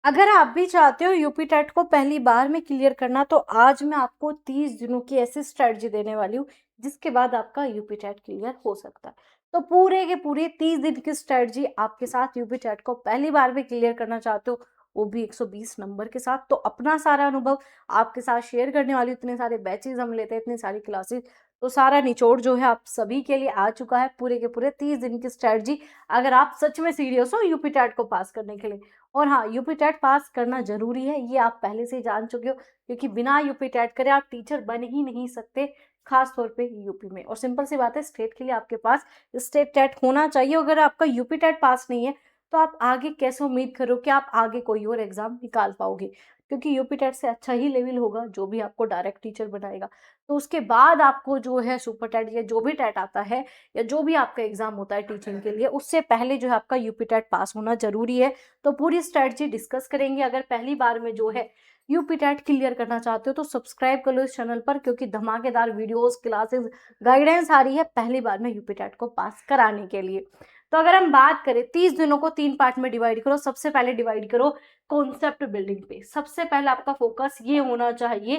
अगर आप भी चाहते हो यूपी टेट को पहली बार में क्लियर करना, तो आज मैं आपको 30 दिनों की ऐसी स्ट्रेटजी देने वाली हूँ जिसके बाद आपका यूपी टेट क्लियर हो सकता है। तो पूरे के पूरे 30 दिन की स्ट्रेटजी आपके साथ, यूपी टेट को पहली बार में क्लियर करना चाहते हो, वो भी 120 नंबर के साथ, तो अपना सारा अनुभव आपके साथ शेयर करने वाली हूँ। इतने सारे बैचेज हम लेते हैं, इतनी सारी क्लासेस, तो सारा निचोड़ जो है आप सभी के लिए आ चुका है। पूरे के पूरे 30 दिन की स्ट्रेटजी, अगर आप सच में सीरियस हो यूपी टेट को पास करने के लिए। और हाँ, यूपी टेट पास करना जरूरी है, ये आप पहले से ही जान चुके हो, क्योंकि बिना यूपी टेट करे आप टीचर बन ही नहीं सकते, खास तौर पे यूपी में। और सिंपल सी बात है, स्टेट के लिए आपके पास स्टेट टेट होना चाहिए। अगर आपका यूपी टेट पास नहीं है, तो आप आगे कैसे उम्मीद करो कि आप आगे कोई और एग्जाम निकाल पाओगे, क्योंकि यूपी टेट से अच्छा ही लेवल होगा जो भी आपको डायरेक्ट टीचर बनाएगा। तो उसके बाद आपको जो है सुपर टेट या जो भी टेट आता है, या जो भी आपका एग्जाम होता है टीचिंग के लिए, उससे पहले जो है आपका यूपी टेट पास होना जरूरी है। तो पूरी स्ट्रेटजी डिस्कस करेंगे। अगर पहली बार में जो है यूपी टेट क्लियर करना चाहते हो, तो सब्सक्राइब कर लो इस चैनल पर, क्योंकि धमाकेदार वीडियोस, क्लासेस, गाइडेंस आ रही है पहली बार में यूपी टेट को पास कराने के लिए। तो अगर हम बात करें, 30 दिनों को 3 पार्ट में डिवाइड करो। सबसे पहले डिवाइड करो कॉन्सेप्ट बिल्डिंग पे। सबसे पहले आपका फोकस ये होना चाहिए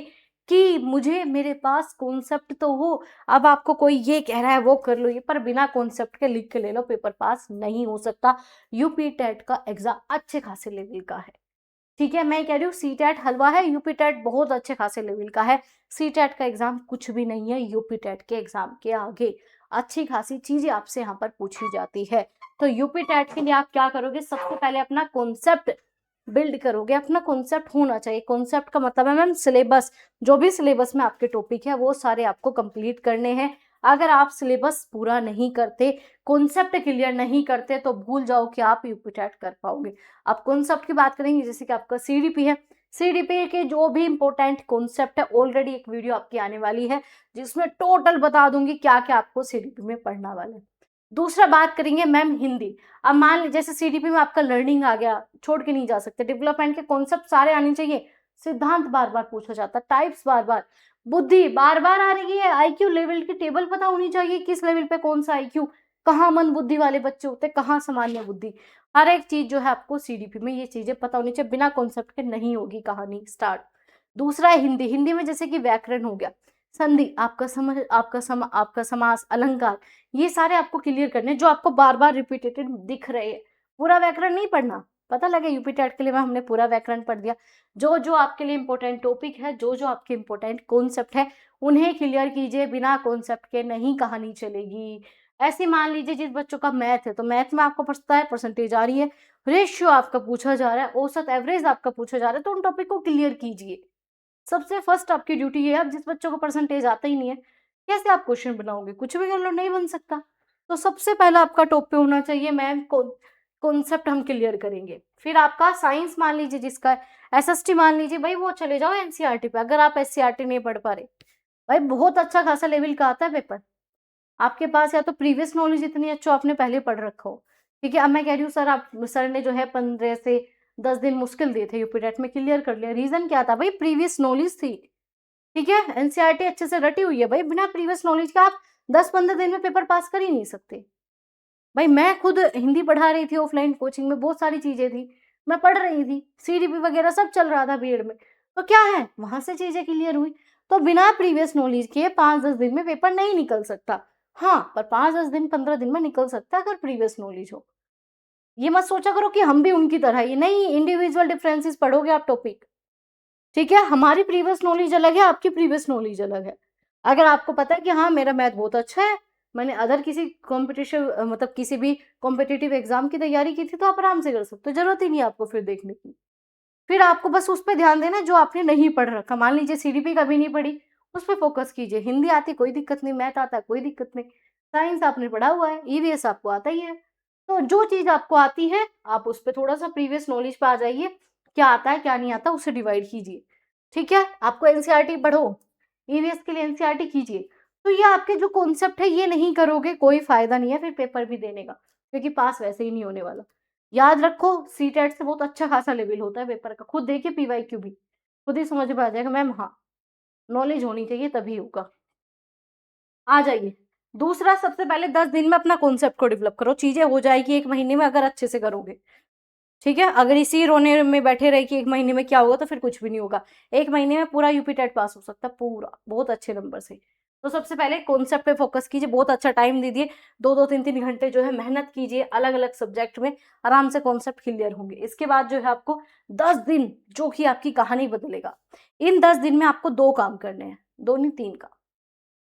कि मुझे, मेरे पास कॉन्सेप्ट तो हो। अब आपको कोई ये कह रहा है वो कर लो, ये पर बिना कॉन्सेप्ट के लिख के ले लो, पेपर पास नहीं हो सकता। यूपी टेट का एग्जाम अच्छे खासे लेवल का है, ठीक है। मैं कह रही हूँ सी टेट हलवा है, यूपी टेट बहुत अच्छे खासे लेवल का है। सी टेट का एग्जाम कुछ भी नहीं है यूपी टेट के एग्जाम के आगे। अच्छी खासी चीजें आपसे यहाँ पर पूछी जाती है। तो यूपी टेट के लिए आप क्या करोगे, सबसे पहले अपना कॉन्सेप्ट बिल्ड करोगे। अपना कॉन्सेप्ट होना चाहिए। कॉन्सेप्ट का मतलब है मैम सिलेबस। जो भी सिलेबस में आपके टॉपिक है वो सारे आपको कंप्लीट करने हैं। अगर आप सिलेबस पूरा नहीं करते, कॉन्सेप्ट क्लियर नहीं करते, तो भूल जाओ कि आप यूपी टेट कर पाओगे। अब कॉन्सेप्ट की बात करेंगे, जैसे कि आपका सीडीपी है। सीडीपी के जो भी इंपॉर्टेंट कॉन्सेप्ट है, ऑलरेडी एक वीडियो आपकी आने वाली है जिसमें टोटल बता दूंगी क्या क्या आपको सीडीपी में पढ़ना वाला है। दूसरा बात करेंगे मैम हिंदी। अब मान लीजिए जैसे सीडीपी में आपका लर्निंग आ गया, छोड़ के नहीं जा सकते। डेवलपमेंट के कॉन्सेप्ट सारे आने चाहिए। सिद्धांत बार बार पूछा जाता है, टाइप्स बार बार, बुद्धि बार बार आ रही है, आईक्यू लेवल की टेबल पता होनी चाहिए, किस लेवल पे कौन सा आईक्यू, कहाँ मंद बुद्धि वाले बच्चे होते हैं, कहाँ सामान्य बुद्धि। हर एक चीज जो है आपको सीडीपी में ये चीजें पता होनी चाहिए। बिना कॉन्सेप्ट के नहीं होगी कहानी स्टार्ट। दूसरा है हिंदी। हिंदी में जैसे कि व्याकरण हो गया, संधि, आपका समास, अलंकार, ये सारे आपको क्लियर करने, जो आपको बार बार रिपीटेटेड दिख रहे हैं। पूरा व्याकरण नहीं पढ़ना, पता लगे यूपी टेट के लिए मैं हमने पूरा व्याकरण पढ़ दिया। जो जो आपके लिए इंपॉर्टेंट टॉपिक है, जो जो आपके इंपॉर्टेंट कॉन्सेप्ट है, उन्हें क्लियर कीजिए। बिना कॉन्सेप्ट के नहीं कहानी चलेगी। ऐसे मान लीजिए जिस बच्चों का मैथ है, तो मैथ में आपको पता है परसेंटेज आ रही है, रेशियो आपका पूछा जा रहा है, औसत एवरेज आपका पूछा जा रहा है, तो उन टॉपिक को क्लियर कीजिए। सबसे फर्स्ट आपकी ड्यूटी है। अब जिस बच्चों को परसेंटेज आता ही नहीं है, कैसे आप क्वेश्चन बनाओगे, कुछ भी कर लो नहीं बन सकता। तो सबसे पहला आपका टॉप पे होना चाहिए मैम कॉन्सेप्ट हम क्लियर करेंगे। फिर आपका साइंस मान लीजिए जिसका, एसएसटी मान लीजिए, भाई वो चले जाओ एनसीईआरटी पे। अगर आप एससीईआरटी नहीं पढ़ पा रहे, भाई बहुत अच्छा खासा लेवल का आता है पेपर आपके पास, या तो प्रीवियस नॉलेज इतनी अच्छा आपने पहले पढ़ रखा हो, ठीक है। अब मैं कह रही हूँ सर, आप सर ने जो है 15 से 10 दिन मुश्किल दिए थे, यूपी टेट में क्लियर कर लिया। रीजन क्या था भाई, प्रीवियस नॉलेज थी, ठीक है। एनसीईआरटी अच्छे से रटी हुई है भाई, बिना प्रीवियस नॉलेज के आप 10-15 दिन में पेपर पास कर ही नहीं सकते। भाई मैं खुद हिंदी पढ़ा रही थी ऑफलाइन कोचिंग में, बहुत सारी चीजें थी, मैं पढ़ रही थी, सीडीपी वगैरह सब चल रहा था बीएड में, तो क्या है वहां से चीजें क्लियर हुई। तो बिना प्रीवियस नॉलेज के 5-10 दिन में पेपर नहीं निकल सकता। हाँ, पर 5-10 दिन 15 दिन में निकल सकता है अगर प्रीवियस नॉलेज हो। ये मत सोचा करो कि हम भी उनकी तरह ही, नहीं, इंडिविजुअल डिफरेंसेस पढ़ोगे आप टॉपिक, ठीक है। हमारी प्रीवियस नॉलेज अलग है, आपकी प्रीवियस नॉलेज अलग है। अगर आपको पता है कि हाँ मेरा मैथ बहुत अच्छा है, मैंने अदर किसी कॉम्पिटिशन मतलब किसी भी कॉम्पिटिटिव एग्जाम की तैयारी की थी, तो आप आराम से कर सकते हो, जरूरत ही नहीं है आपको फिर देखने की। फिर आपको बस उस पर ध्यान देना जो आपने नहीं पढ़ रखा। मान लीजिए सीडीपी कभी नहीं पढ़ी, उस पर फोकस कीजिए। हिंदी आती कोई दिक्कत नहीं, मैथ आता है कोई दिक्कत नहीं, साइंस आपने पढ़ा हुआ है, ईवीएस आपको आता ही है। तो जो चीज आपको आती है आप उस पर थोड़ा सा प्रीवियस नॉलेज पे आ जाइए, क्या आता है क्या नहीं आता उसे डिवाइड कीजिए, ठीक है। आपको एनसीईआरटी पढ़ो, ईवीएस के लिए एनसीईआरटी कीजिए। तो ये आपके जो कॉन्सेप्ट है ये नहीं करोगे कोई फायदा नहीं है फिर पेपर भी देने का, क्योंकि पास वैसे ही नहीं होने वाला। याद रखो, सी टेट से बहुत अच्छा खासा लेवल होता है पेपर का, खुद देखिए पीवाईक्यू भी, खुद ही समझ में आ जाएगा मैम। हाँ, नॉलेज होनी चाहिए तभी होगा। आ जाइए। दूसरा, सबसे पहले 10 दिन में अपना कॉन्सेप्ट को डेवलप करो। चीजें हो जाएगी 1 महीने में अगर अच्छे से करोगे। ठीक है, अगर इसी रोने में बैठे रहे कि 1 महीने में क्या होगा, तो फिर कुछ भी नहीं होगा। 1 महीने में पूरा यूपी टेट पास हो सकता है, पूरा, बहुत अच्छे नंबर से। तो सबसे पहले कॉन्सेप्ट पे फोकस कीजिए, बहुत अच्छा टाइम दीजिए, 2-2 3-3 घंटे जो है मेहनत कीजिए अलग-अलग सब्जेक्ट में, आराम से कॉन्सेप्ट क्लियर होंगे। इसके बाद जो है आपको 10 दिन जो कि आपकी कहानी बदलेगा। इन 10 दिन में आपको 2 काम करने हैं, 2 नहीं 3 काम।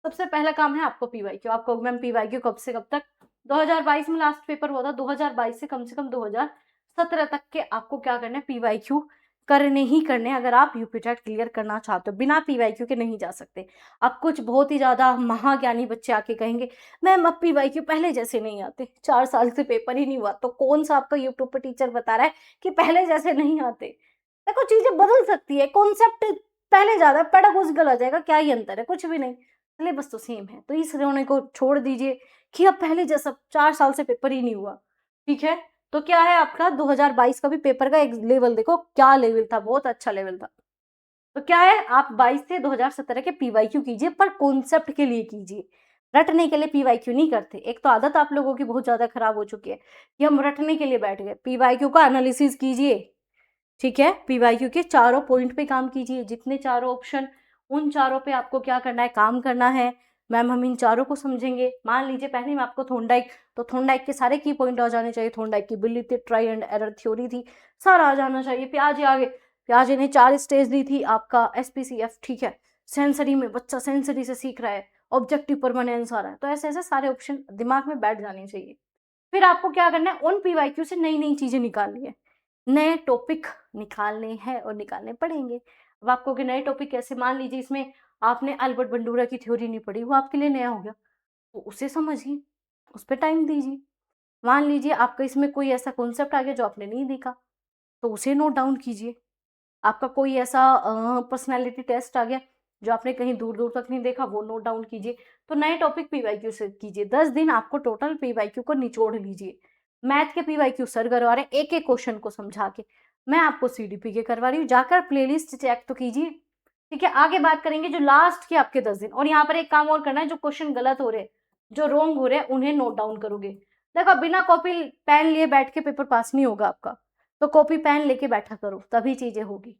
सबसे पहला काम है आपको पीवाईक्यू। आपको मैम पीवाईक्यू कब से कब तक? 2022 में लास्ट पेपर हुआ था, 2022 से कम 2017 तक के आपको क्या करना है, पीवाईक्यू करने ही करने। अगर आप यूपीटेट क्लियर करना चाहते हो, बिना पीवाईक्यू के नहीं जा सकते। अब कुछ बहुत ही ज्यादा महाज्ञानी बच्चे आके कहेंगे मैम अब पीवाईक्यू पहले जैसे नहीं आते, 4 साल से पेपर ही नहीं हुआ, तो कौन सा आपका यूट्यूब पे टीचर बता रहा है कि पहले जैसे नहीं आते? देखो चीजें बदल सकती है, कॉन्सेप्ट पहले ज्यादा पेडागोजिकल आ जाएगा, क्या ही अंतर है, कुछ भी नहीं, सिलेबस तो सेम है। तो इस रोने को छोड़ दीजिए कि अब पहले जैसा 4 साल से पेपर ही नहीं हुआ, ठीक है? तो क्या है आपका 2022 का भी पेपर का एक लेवल देखो, क्या लेवल था, बहुत अच्छा लेवल था। तो क्या है, आप 22 से 2017 के पीवाईक्यू कीजिए, पर कॉन्सेप्ट के लिए कीजिए, रटने के लिए पीवाईक्यू नहीं करते। एक तो आदत आप लोगों की बहुत ज्यादा खराब हो चुकी है कि हम रटने के लिए बैठ गए। पीवाईक्यू का एनालिसिस कीजिए, ठीक है? पीवाईक्यू के चारों पॉइंट पे काम कीजिए, जितने चारों ऑप्शन, उन चारों पे आपको क्या करना है, काम करना है। मैम हम इन चारों को समझेंगे। मान लीजिए पहले में आपको थॉर्नडाइक, तो थॉर्नडाइक के सारे की पॉइंट आ जाने चाहिए। थॉर्नडाइक की बिल्ली थी, ट्राई एंड एरर थ्योरी थी, सारा आ जाना चाहिए। पियाजे आगे, पियाजे ने 4 स्टेज दी थी आपका एसपीसीएफ, ठीक है? सेंसरी में बच्चा सेंसरी से सीख रहा है, ऑब्जेक्टिव परमानेंस आ रहा है, तो ऐसे ऐसे सारे ऑप्शन दिमाग में बैठ जाने चाहिए। फिर आपको क्या करना है, उन पीवाईक्यू से नई नई चीजें निकालनी है, नए टॉपिक निकालने हैं और निकालने पड़ेंगे। अब आपको कि नए टॉपिक कैसे, मान लीजिए इसमें आपने अल्बर्ट बंडूरा की थ्योरी नहीं पढ़ी, वो आपके लिए नया हो गया, तो उसे समझिए, उस पर टाइम दीजिए। मान लीजिए आपका इसमें कोई ऐसा कॉन्सेप्ट आ गया जो आपने नहीं देखा, तो उसे नोट डाउन कीजिए। आपका कोई ऐसा पर्सनैलिटी टेस्ट आ गया जो आपने कहीं दूर दूर तक नहीं देखा, वो नोट डाउन कीजिए। तो नए टॉपिक पीवाईक्यू से कीजिए। 10 दिन आपको टोटल पीवाईक्यू को निचोड़ लीजिए। मैथ के पीवाईक्यू सर करवा रहे हैं एक एक क्वेश्चन को समझा के, मैं आपको सीडीपी के करवा रही हूँ, जाकर प्लेलिस्ट चेक तो कीजिए, ठीक है? आगे बात करेंगे जो लास्ट के आपके 10 दिन। और यहाँ पर एक काम और करना है, जो क्वेश्चन गलत हो रहे हैं, जो रॉन्ग हो रहे हैं, उन्हें नोट डाउन करोगे। देखो बिना कॉपी पेन लिए बैठ के पेपर पास नहीं होगा आपका, तो कॉपी पेन लेके बैठा करो, तभी चीजें होगी।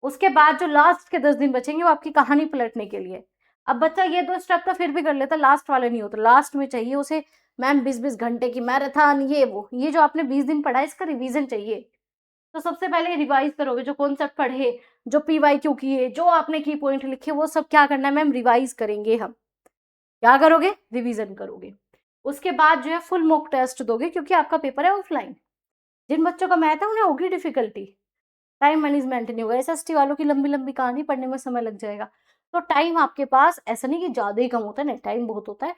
उसके बाद जो लास्ट के 10 दिन बचेंगे वो आपकी कहानी पलटने के लिए। अब बच्चा ये 2 स्टेप तो फिर भी कर लेता, लास्ट वाले नहीं होते। लास्ट में चाहिए उसे मैम 20-20 घंटे की मैराथन, ये वो, ये जो आपने 20 दिन पढ़ा है इसका रिवीजन चाहिए। तो सबसे पहले रिवाइज करोगे, जो कॉन्सेप्ट पढ़े, जो पीवाईक्यू किए, जो आपने की पॉइंट लिखे, वो सब क्या करना है मैम, रिवाइज करेंगे हम। क्या करोगे, रिवीजन करोगे। उसके बाद जो है फुल मॉक टेस्ट दोगे, क्योंकि आपका पेपर है ऑफलाइन। जिन बच्चों का मैथ है उन्हें होगी डिफिकल्टी, टाइम मैनेजमेंट नहीं होगा। एसएसटी वालों की लंबी लंबी कहानी पढ़ने में समय लग जाएगा। तो टाइम आपके पास ऐसा नहीं कि ज्यादा ही कम होता है, नहीं टाइम बहुत होता है,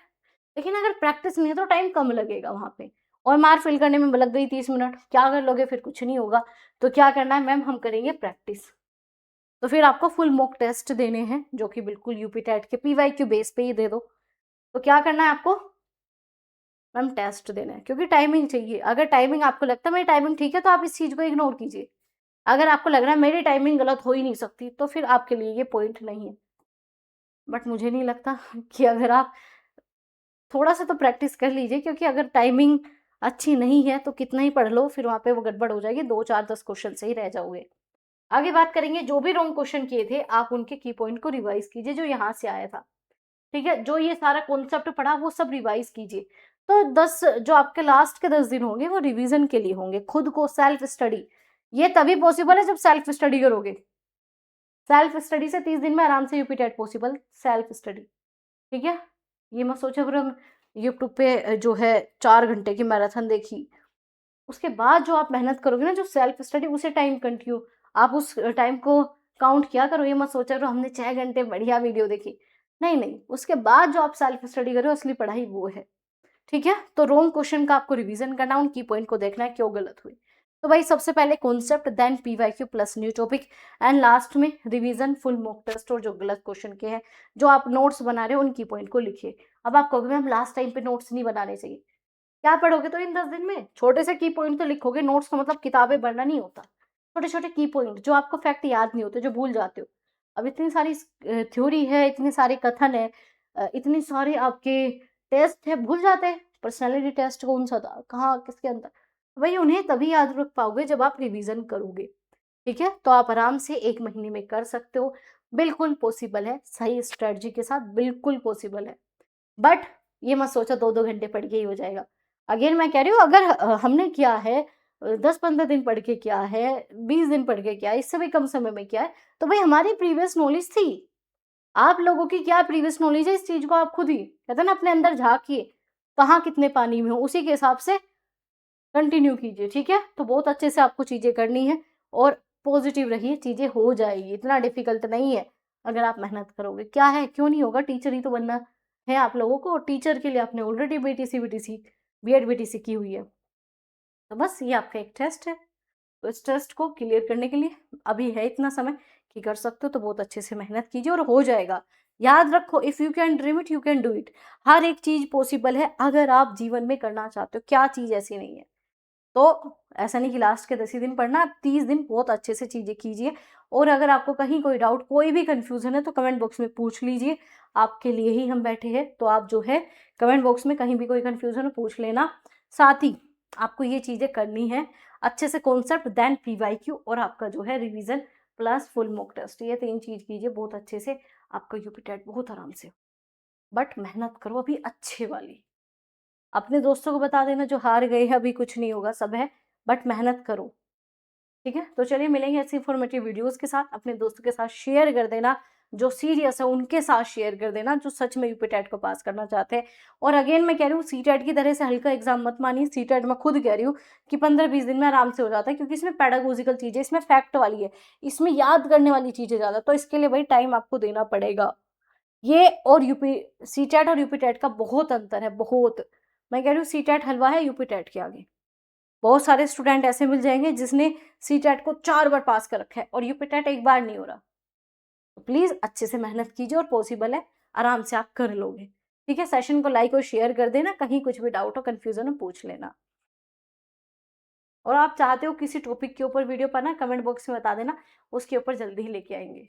लेकिन अगर प्रैक्टिस नहीं है तो टाइम कम लगेगा वहां पे। और मार्क फिल करने में लग गई 30 मिनट, क्या कर लोगे, फिर कुछ नहीं होगा। तो क्या करना है मैम, हम करेंगे प्रैक्टिस। तो फिर आपको फुल मॉक टेस्ट देने हैं, जो कि बिल्कुल यूपी टेट के पीवाईक्यू बेस पे ही दे दो। तो क्या करना है आपको मैम, टेस्ट देना है, क्योंकि टाइमिंग चाहिए। अगर टाइमिंग आपको लगता है मेरी टाइमिंग ठीक है, तो आप इस चीज को इग्नोर कीजिए। अगर आपको लग रहा है मेरी टाइमिंग गलत हो ही नहीं सकती, तो फिर आपके लिए ये पॉइंट नहीं है। बट मुझे नहीं लगता कि अगर आप थोड़ा सा तो प्रैक्टिस कर लीजिए, क्योंकि अगर टाइमिंग अच्छी नहीं है तो कितना ही पढ़ लो, फिर वहां पे वो गड़बड़ हो जाएगी, 2 4 10 क्वेश्चन से ही रह जाओगे। आगे बात करेंगे, जो भी रॉन्ग क्वेश्चन किए थे आप उनके की पॉइंट को रिवाइज कीजिए, जो यहाँ से आया था, ठीक है? जो ये सारा कॉन्सेप्ट पढ़ा वो सब रिवाइज कीजिए। तो 10 जो आपके लास्ट के 10 दिन होंगे वो रिवीजन के लिए होंगे, खुद को सेल्फ स्टडी। ये तभी पॉसिबल है जब सेल्फ स्टडी करोगे। सेल्फ स्टडी से 30 दिन में आराम से UP TET possible, self study, ठीक है? ये मत सोचो फिर हम यूट्यूब पे जो है 4 घंटे की मैराथन देखी, उसके बाद जो आप मेहनत करोगे ना, जो सेल्फ स्टडी, उसे टाइम कंटिन्यू, आप उस टाइम को काउंट किया करो। ये मत सोचा करो हमने 6 घंटे बढ़िया वीडियो देखी, नहीं नहीं, उसके बाद जो आप सेल्फ स्टडी करो असली पढ़ाई वो है, ठीक है? तो रॉन्ग क्वेश्चन का आपको रिवीजन करना, उन की पॉइंट को देखना है क्यों गलत हुई। तो भाई सबसे पहले concept, then PYQ plus new topic, and last में रिवीजन, फुल मॉक टेस्ट, और जो गलत क्वेश्चन के हैं, जो आप नोट्स बना रहे हो उनकी पॉइंट को लिखिए। अब आप कहोगे मैम लास्ट टाइम पे नोट्स नहीं बनाने चाहिए, क्या पढ़ोगे तो इन 10 दिन में? छोटे से की पॉइंट तो लिखोगे, नोट्स का मतलब किताबें पढ़ना नहीं होता, छोटे छोटे की पॉइंट जो आपको फैक्ट याद नहीं होते, जो भूल जाते हो। अब इतनी सारी थ्योरी है, इतने सारे कथन है, इतने सारे आपके टेस्ट है, भूल जाते हैं। पर्सनालिटी टेस्ट कौन सा था, कहाँ, किसके अंदर, वही उन्हें तभी याद रख पाओगे जब आप रिवीजन करोगे। ठीक है? तो आप आराम से 1 महीने में कर सकते हो, बिल्कुल पॉसिबल है, सही स्ट्रैटेजी के साथ बिल्कुल पॉसिबल है। बट ये मत सोचो 2-2 घंटे पढ़ के ही हो जाएगा। अगेन मैं कह रही हूँ, अगर हमने किया है 10-15 दिन पढ़ के किया है, 20 दिन पढ़ के किया है, इससे भी कम समय में किया है, तो भई हमारी प्रीवियस नॉलेज थी। आप लोगों की क्या प्रीवियस नॉलेज है, इस चीज़ को आप खुद ही कहते हैं ना अपने अंदर झाँकिए, कहाँ कितने पानी में हो, उसी के हिसाब से कंटिन्यू कीजिए, ठीक है? तो बहुत अच्छे से आपको चीज़ें करनी है और पॉज़िटिव रहिए, चीज़ें हो जाएगी, इतना डिफ़िकल्ट नहीं है, अगर आप मेहनत करोगे। क्या है, क्यों नहीं होगा? टीचर ही तो बनना है आप लोगों को, और टीचर के लिए आपने ऑलरेडी बीटीसी-वीटीसी, बीएड-वीटीसी की हुई है। तो बस ये आपका एक टेस्ट है, तो इस टेस्ट को क्लियर करने के लिए अभी है इतना समय कि कर सकते हो, तो बहुत अच्छे से मेहनत कीजिए और हो जाएगा। याद रखो, if you can dream it, you can do it. हर एक चीज़ पॉसिबल है अगर आप जीवन में करना चाहते हो, क्या चीज़ ऐसी नहीं है? तो ऐसा नहीं कि लास्ट के 10 ही दिन पढ़ना, आप 30 दिन बहुत अच्छे से चीज़ें कीजिए, और अगर आपको कहीं कोई डाउट, कोई भी कन्फ्यूज़न है तो कमेंट बॉक्स में पूछ लीजिए। आपके लिए ही हम बैठे हैं, तो आप जो है कमेंट बॉक्स में कहीं भी कोई कन्फ्यूज़न हो पूछ लेना। साथ ही आपको ये चीज़ें करनी है अच्छे से, कॉन्सेप्ट देन पीवाईक्यू और आपका जो है revision plus full mock test, ये 3 चीज़ कीजिए बहुत अच्छे से, आपका यूपी टेट बहुत आराम से। बट मेहनत करो अभी अच्छे वाली। अपने दोस्तों को बता देना जो हार गए हैं, अभी कुछ नहीं होगा, सब है, बट मेहनत करो। ठीक है? तो चलिए मिलेंगे ऐसी इन्फॉर्मेटिव वीडियोज़ के साथ, अपने दोस्तों के साथ शेयर कर देना, जो सीरियस है उनके साथ शेयर कर देना, जो सच में यूपी टेट को पास करना चाहते हैं। और अगेन मैं कह रही हूँ, सीटेट की तरह से हल्का एग्ज़ाम मत मानिए, सीटेट मैं खुद कह रही हूँ कि 15-20 दिन में आराम से हो जाता है, क्योंकि इसमें पेडागोजिकल चीज़ें, इसमें फैक्ट वाली है, इसमें याद करने वाली चीज़ें ज़्यादा, तो इसके लिए भाई टाइम आपको देना पड़ेगा। ये और यूपी सीटेट और यूपी टेट का बहुत अंतर है, बहुत। मैं कह रही हूँ सीटेट हलवा है यूपी टेट के आगे। बहुत सारे स्टूडेंट ऐसे मिल जाएँगे जिसने सीटेट को 4 बार पास कर रखा है और यूपी टेट 1 बार नहीं हो रहा। तो प्लीज़ अच्छे से मेहनत कीजिए और पॉसिबल है, आराम से आप कर लोगे। ठीक है? सेशन को लाइक और शेयर कर देना, कहीं कुछ भी डाउट हो, कन्फ्यूज़न हो पूछ लेना। और आप चाहते हो किसी टॉपिक के ऊपर वीडियो पाना, कमेंट बॉक्स में बता देना, उसके ऊपर जल्दी ही लेके आएँगे।